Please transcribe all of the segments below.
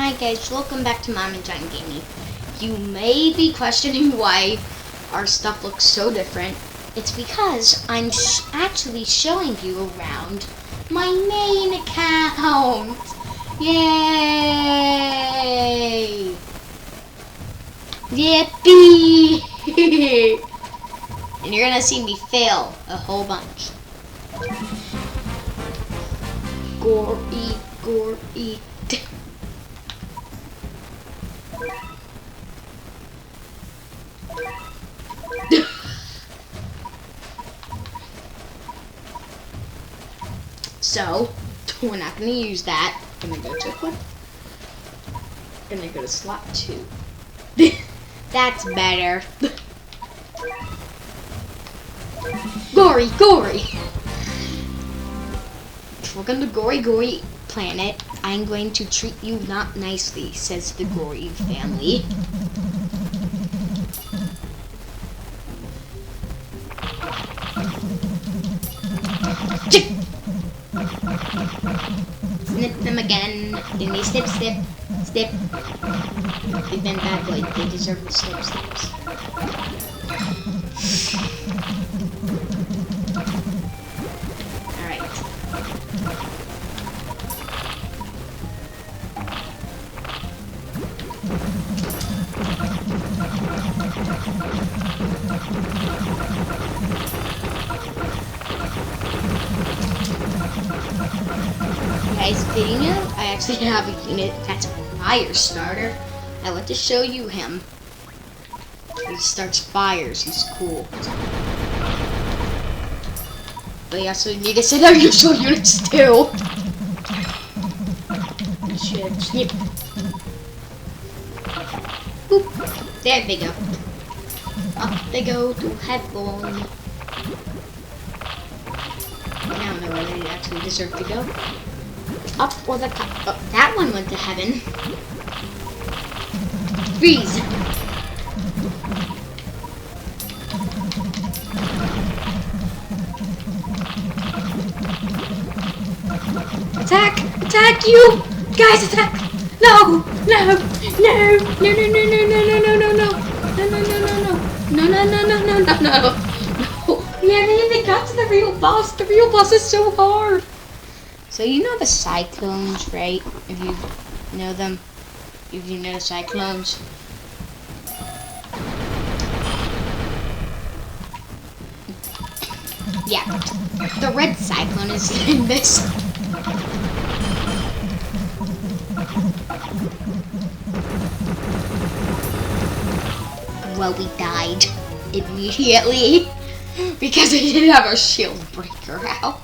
Hi guys, welcome back to Mom and John Gaming. You may be questioning why our stuff looks so different. It's because I'm actually showing you around my main account. Yay! Yippee! And you're gonna see me fail a whole bunch. Gory. So, we're not going to use that. Gonna go to equip. Gonna go to slot 2. That's better. Gory! Welcome to Gory Planet. I'm going to treat you not nicely, says the Gory family. Snip them again. Give me snip. Give them bad boy. They deserve the snips. Alright. Guys, did you know I actually have a unit that's a fire starter? I want to show you him. He starts fires, he's cool. But you also need to set up usual units too. Snip. Boop. There they go. Up they go to heaven. I don't know whether they actually deserve to go. Up or the top. Oh, that one went to heaven. Freeze! Attack you! Guys, attack! No! We haven't even got to the real boss. The real boss is so hard. So you know the cyclones, right? If you know them. If you know the cyclones. Yeah. The red cyclone is in this. Well, we died immediately because I didn't have a shield breaker out.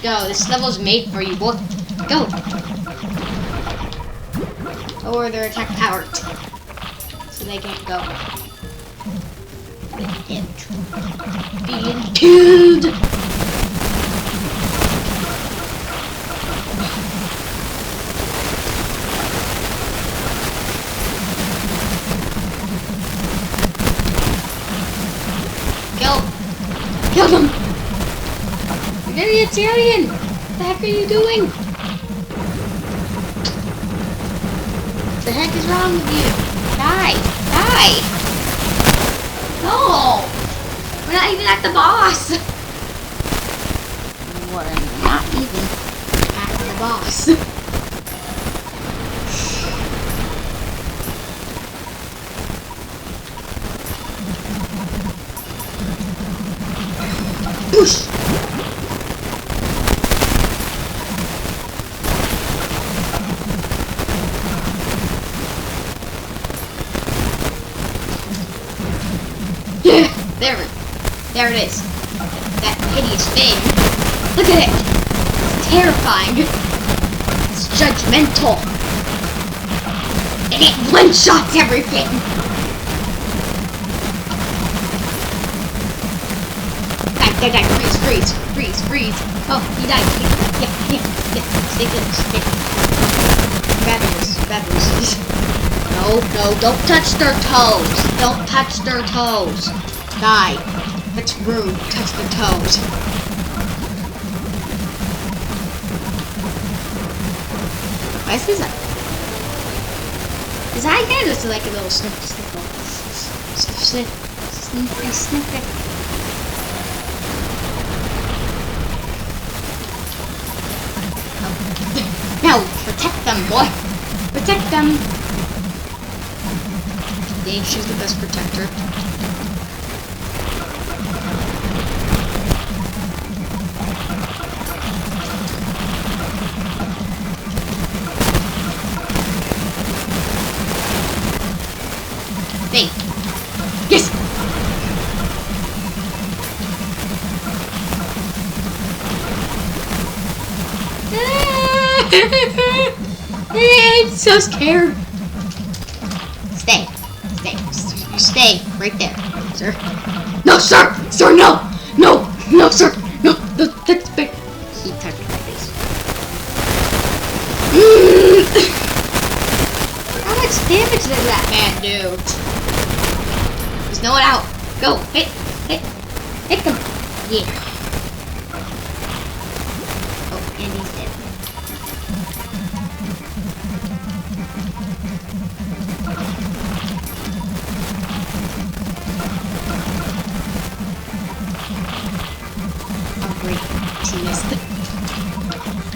Go, this level's made for you, boy. Go! Or they're attack powered. So they can't go. Being killed! Kill them! Vegetarian! What the heck are you doing? What the heck is wrong with you? Die! No! We're not even at the boss! We're not even at the boss. Push! There it is. That hideous thing. Look at it. It's terrifying. It's judgmental. And it one-shots everything. Die. Freeze. Oh, he died. Yeah. Stay close. Rabbits. No, don't touch their toes. Die. That's rude. Touch the toes. Why is this Is that again just like a little sniffle? Sniff it. No, protect them, boy. Protect them. Dave, she's the best protector. Dave. Yes. I'm so scared. Stay. You stay right there, sir. No, sir! Sir, no! No, sir! No, that's big. He touched my face. How much damage does that man do? There's no one out. Go, hit them. Yeah. Oh, and he's dead.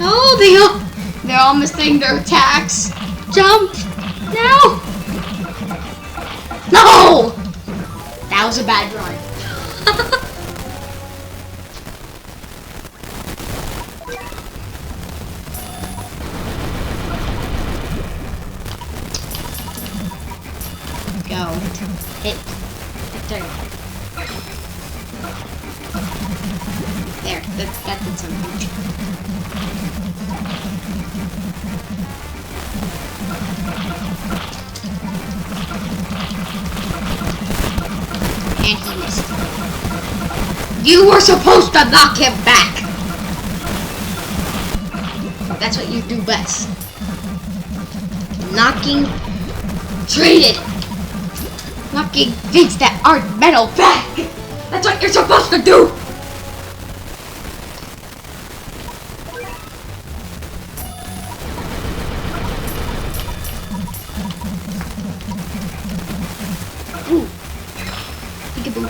Oh, they're all missing their attacks. Jump! No! No! That was a bad run. Go. Hit. There. There. That did something. And he missed. You were supposed to knock him back! That's what you do best. Knocking... Traded! Knocking things that aren't metal back! That's what you're supposed to do! Ooh. Peekaboo.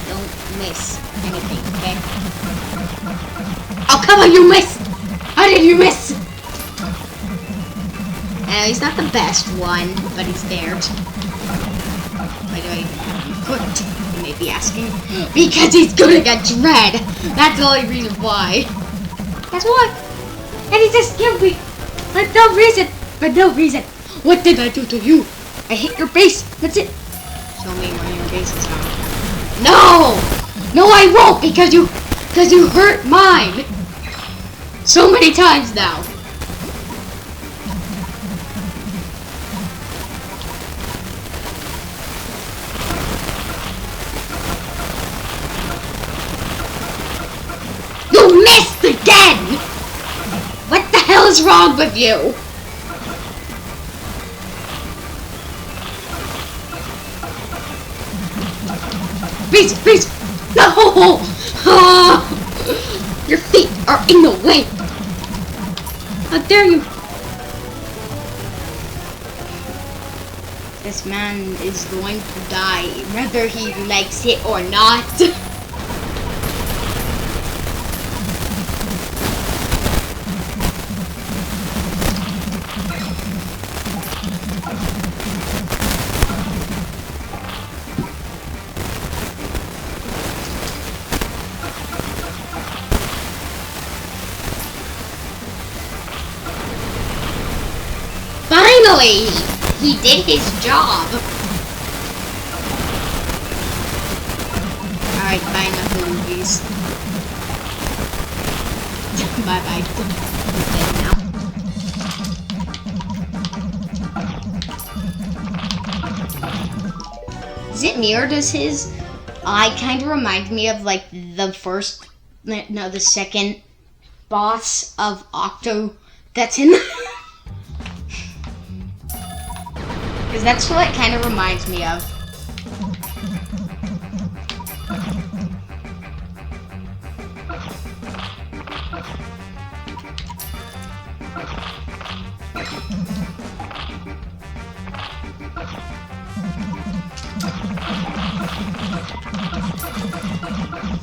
Don't miss anything, okay? Oh, come on, you missed! How did you miss? He's not the best one, but he's there. Why do I have him hooked? You may be asking. Because he's good against Red! That's the only reason why. That's why! And he just killed me! For no reason! For no reason! What did I do to you? I hit your base! That's it! Show me where your base is on. No! No, I won't! Because you hurt mine! So many times now! You missed again! What the hell is wrong with you? Freeze! No! Oh, your feet are in the way! How dare you! This man is going to die, whether he likes it or not. Finally! He did his job! Alright, bye enough movies. Bye-bye. He's dead now. Is it me or does his eye kind of remind me of like the second boss of Octo that's in Because that's what it kind of reminds me of.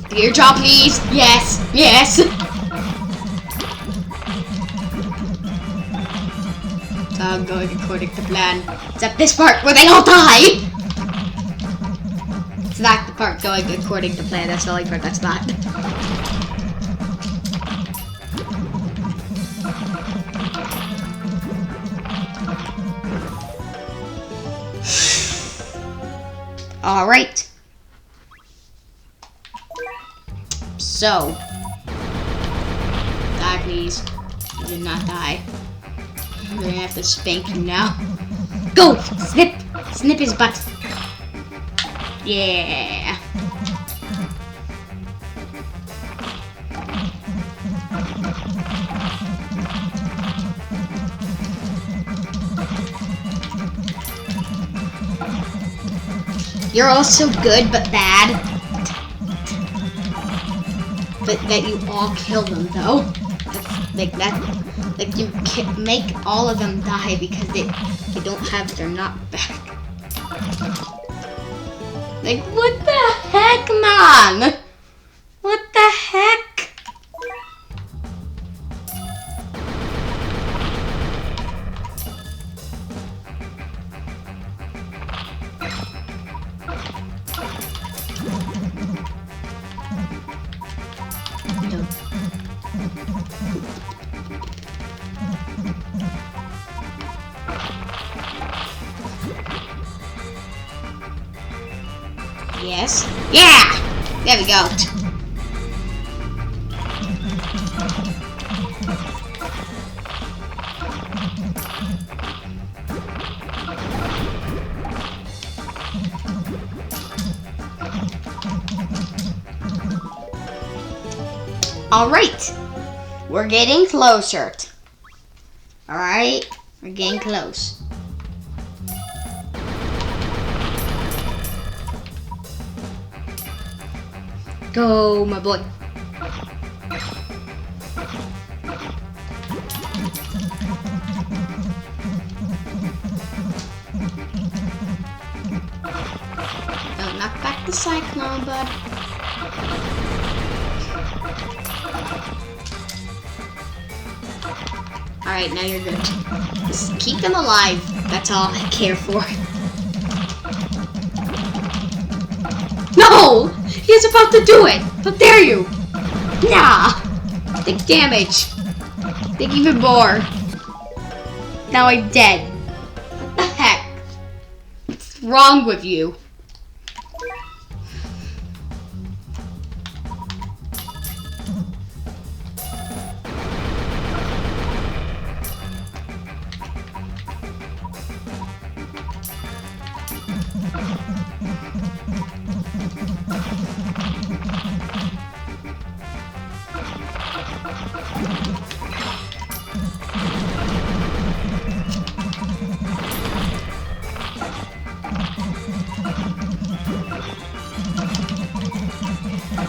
Teardrop, please. Yes, yes. It's all going according to plan. Except this part where they all die. It's not the part going according to plan. That's the only part that's not. All right. So, die please. You did not die. I'm gonna have to spank you now. Go! Snip! Snip his butt. Yeah. You're also good but bad. But that you all kill them though. That's, like that, like you make all of them die because they don't have their knock back. Like what the heck, man? What the heck? Yes. Yeah! There we go. Alright. We're getting closer. Alright. We're getting close. Go, my boy. Don't knock back the cyclone, bud. Alright, now you're good. Just keep them alive. That's all I care for. No! He's about to do it! How dare you! Nah! Take damage. Take even more. Now I'm dead. What the heck? What's wrong with you?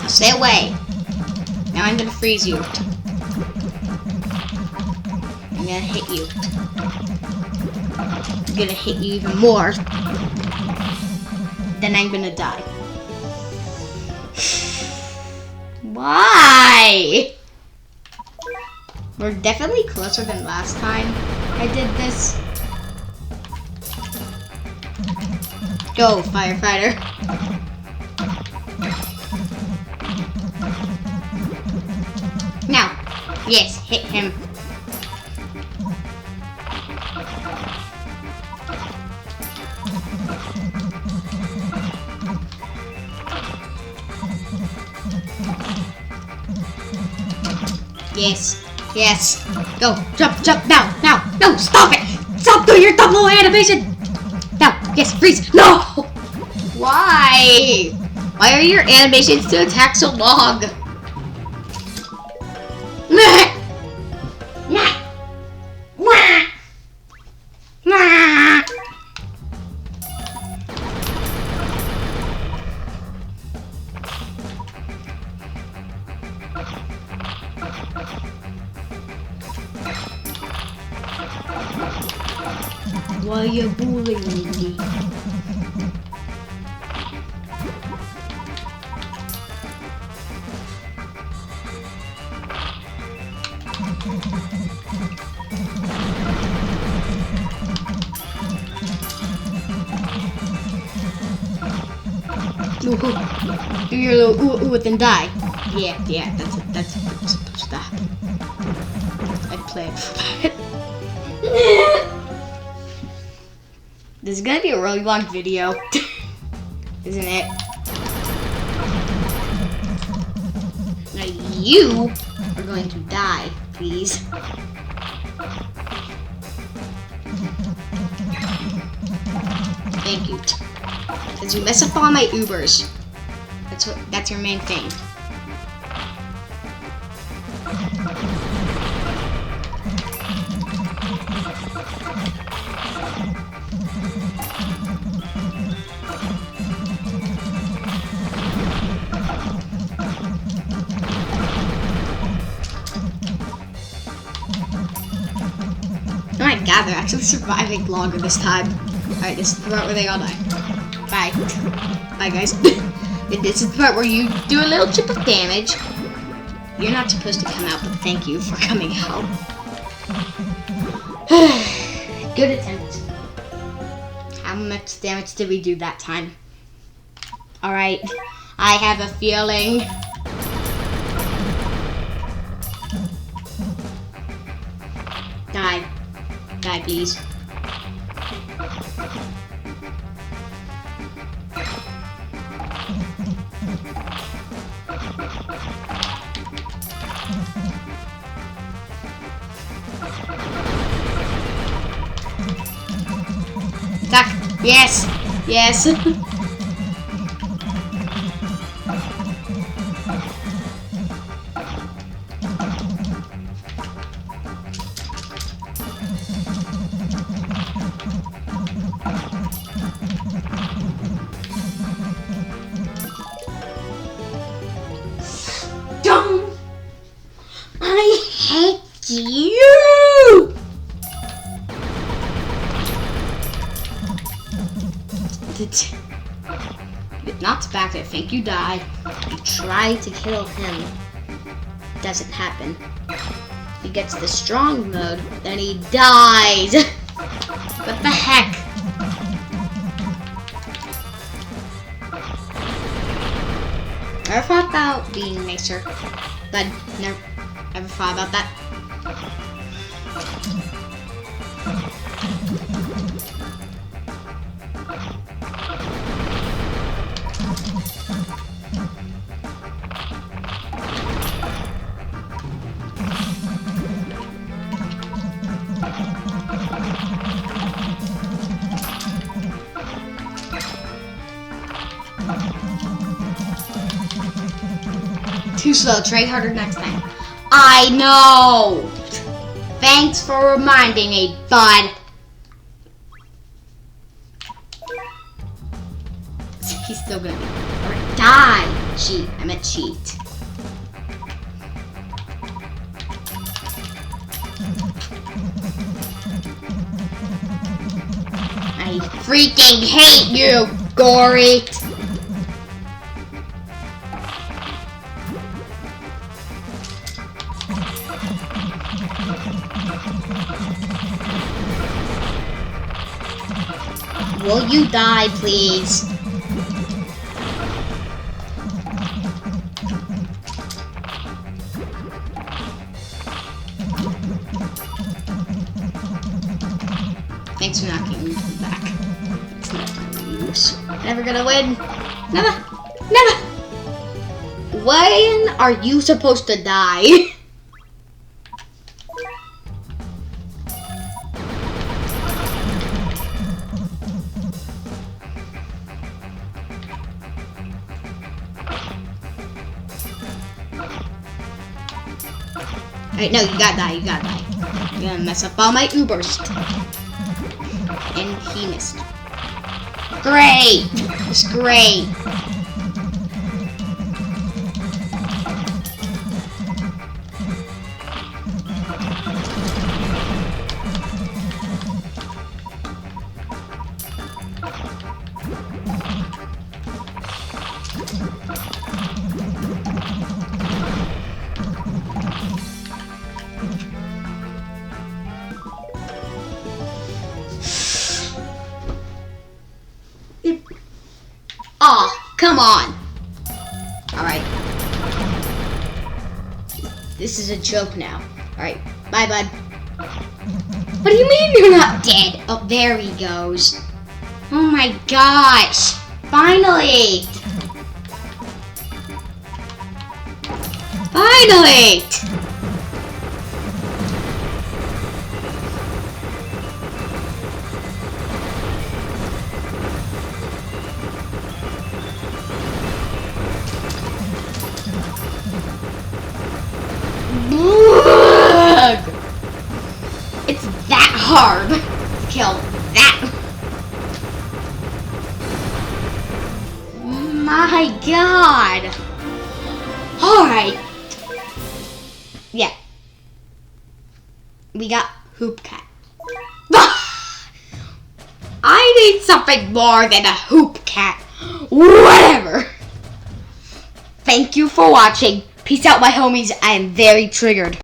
Stay away. Now I'm gonna freeze you. I'm gonna hit you. I'm gonna hit you even more. Then I'm gonna die. Why? We're definitely closer than last time I did this. Go, firefighter. Now, yes, hit him. Yes, yes. Go, jump, jump, now, now. No, stop it. Stop doing your double animation. Now, yes, freeze. No. Why? Why are your animations to attack so long? Why you bullying me? Ooh, do your little ooh then die. Yeah, that's what's supposed to happen. I'd play it. This is gonna be a really long video, isn't it? Now you are going to die, please. Thank you. Because you mess up all my Ubers. That's your main thing. Oh my god, they're actually surviving longer this time. Alright, this is the part where they all die. Bye. Bye, guys. This is the part where you do a little chip of damage. You're not supposed to come out, but thank you for coming out. Good attempt. How much damage did we do that time? Alright, I have a feeling. Die. Die, please. Attack! Yes! Yes! Don't! I hate you! Not back, I think you die. You try to kill him. Doesn't happen. He gets the strong mode, then he dies. What the heck? Never thought about being nicer, but never ever thought about that. Too slow. Try harder next time. I know! Thanks for reminding me, bud. He's still gonna be. Or die! Cheat. I meant cheat. I freaking hate you, Gory! Will you die, please? Thanks for knocking me back. It's not gonna lose. Never gonna win. Never. Never. When are you supposed to die? Alright, no, you gotta die, you gotta die. You're gonna mess up all my Ubers. And he missed. Great! It's great. Come on. Alright. This is a joke now. Alright, bye, bud. What do you mean you're not dead? Oh, there he goes. Oh my gosh. Finally. Finally. It's that hard to kill that. My God. Alright. Yeah. We got Hoop Cat. I need something more than a Hoop Cat. Whatever. Thank you for watching. Peace out, my homies. I am very triggered.